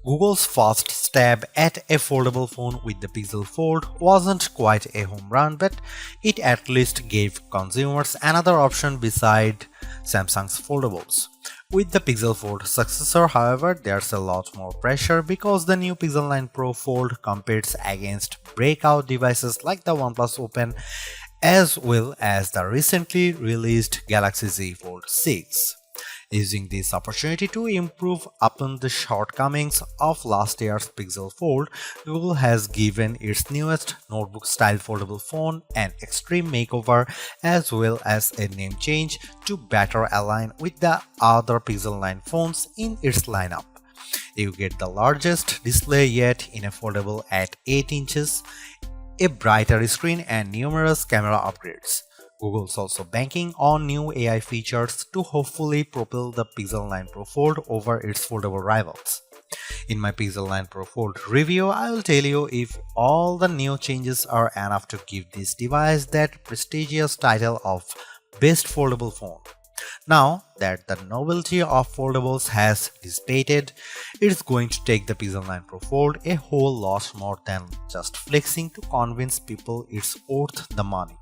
Google's first stab at a foldable phone with the Pixel Fold wasn't quite a home run, but it at least gave consumers another option beside Samsung's foldables. With the Pixel Fold successor, however, there's a lot more pressure because the new Pixel 9 Pro Fold competes against breakout devices like the OnePlus Open as well as the recently released Galaxy Z Fold 6. Using this opportunity to improve upon the shortcomings of last year's Pixel Fold, Google has given its newest notebook-style foldable phone an extreme makeover as well as a name change to better align with the other Pixel 9 phones in its lineup. You get the largest display yet in a foldable at 8 inches, a brighter screen and numerous camera upgrades. Google's also banking on new AI features to hopefully propel the Pixel 9 Pro Fold over its foldable rivals. In my Pixel 9 Pro Fold review, I will tell you if all the new changes are enough to give this device that prestigious title of Best Foldable Phone. Now that the novelty of foldables has dissipated, it's going to take the Pixel 9 Pro Fold a whole lot more than just flexing to convince people it's worth the money.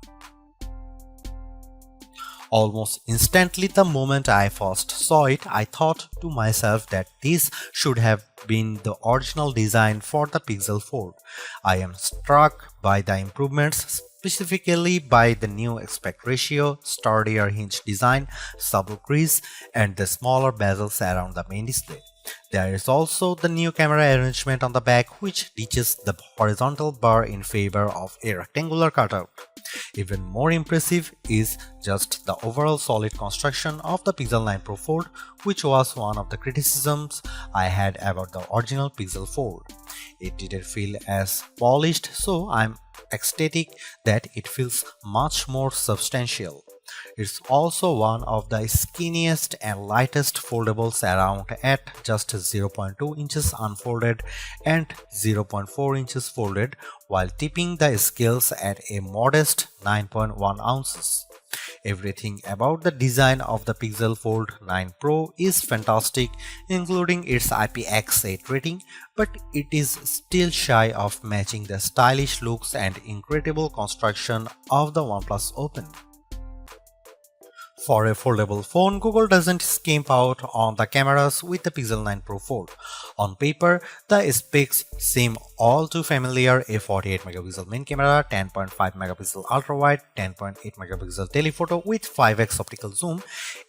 Almost instantly the moment I first saw it, I thought to myself that this should have been the original design for the Pixel Fold. I am struck by the improvements, specifically by the new aspect ratio, sturdier hinge design, subtle crease, and the smaller bezels around the main display. There is also the new camera arrangement on the back, which ditches the horizontal bar in favor of a rectangular cutout. Even more impressive is just the overall solid construction of the Pixel 9 Pro Fold, which was one of the criticisms I had about the original Pixel Fold. It didn't feel as polished, so I'm ecstatic that it feels much more substantial. It's also one of the skinniest and lightest foldables around at just 0.2 inches unfolded and 0.4 inches folded, while tipping the scales at a modest 9.1 ounces. Everything about the design of the Pixel Fold 9 Pro is fantastic, including its IPX8 rating, but it is still shy of matching the stylish looks and incredible construction of the OnePlus Open. For a foldable phone, Google doesn't skimp out on the cameras with the Pixel 9 Pro Fold. On paper, the specs seem all too familiar: a 48 megapixel main camera, 10.5 megapixel ultra-wide, 10.8 megapixel telephoto with 5x optical zoom,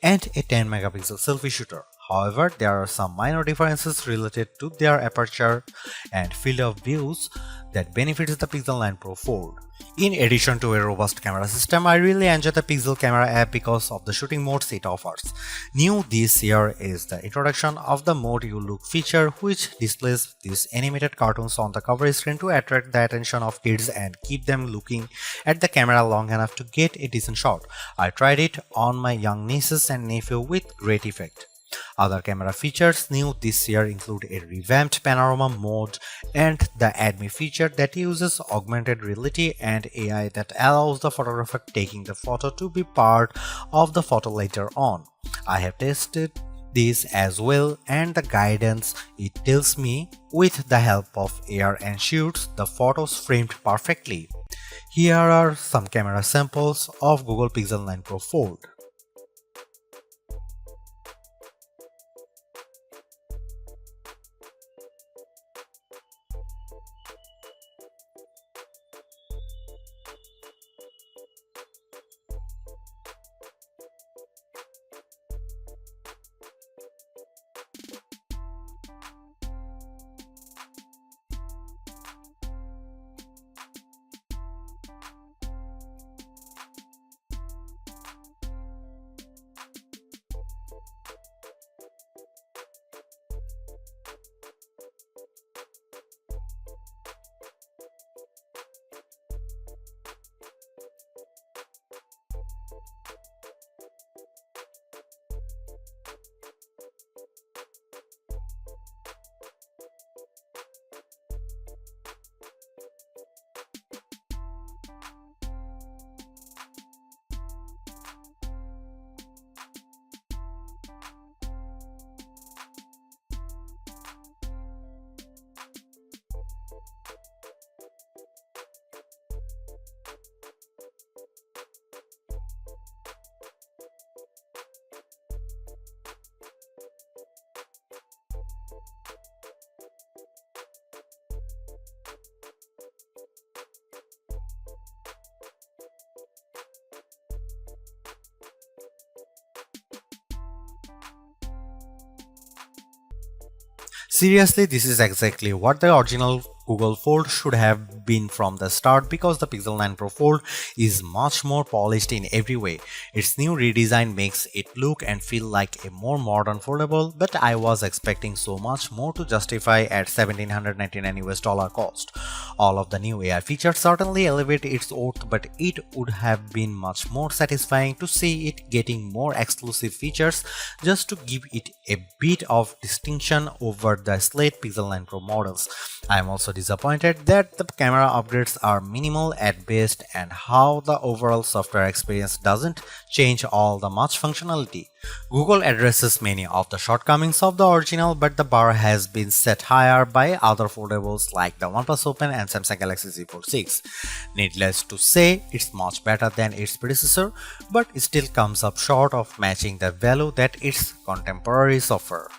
and a 10 megapixel selfie shooter. However, there are some minor differences related to their aperture and field of views that benefits the Pixel 9 Pro Fold. In addition to a robust camera system, I really enjoy the Pixel Camera app because of the shooting modes it offers. New this year is the introduction of the Mode You Look feature, which displays these animated cartoons on the cover screen to attract the attention of kids and keep them looking at the camera long enough to get a decent shot. I tried it on my young nieces and nephew with great effect. Other camera features new this year include a revamped panorama mode and the Add Me feature that uses augmented reality and AI that allows the photographer taking the photo to be part of the photo later on. I have tested this as well, and the guidance it tells me with the help of AR ensures the photos framed perfectly. Here are some camera samples of Google Pixel 9 Pro Fold. Seriously, this is exactly what the original Google Fold should have been from the start, because the Pixel 9 Pro Fold is much more polished in every way. Its new redesign makes it look and feel like a more modern foldable, but I was expecting so much more to justify at $1,799 US dollar cost. All of the new AI features certainly elevate its worth, but it would have been much more satisfying to see it getting more exclusive features just to give it a bit of distinction over the slate Pixel 9 Pro models. I am also disappointed that the camera upgrades are minimal at best and how the overall software experience doesn't change all the much functionality. Google addresses many of the shortcomings of the original, but the bar has been set higher by other foldables like the OnePlus Open and Samsung Galaxy Z Fold 6. Needless to say, it's much better than its predecessor, but it still comes up short of matching the value that its contemporaries offer.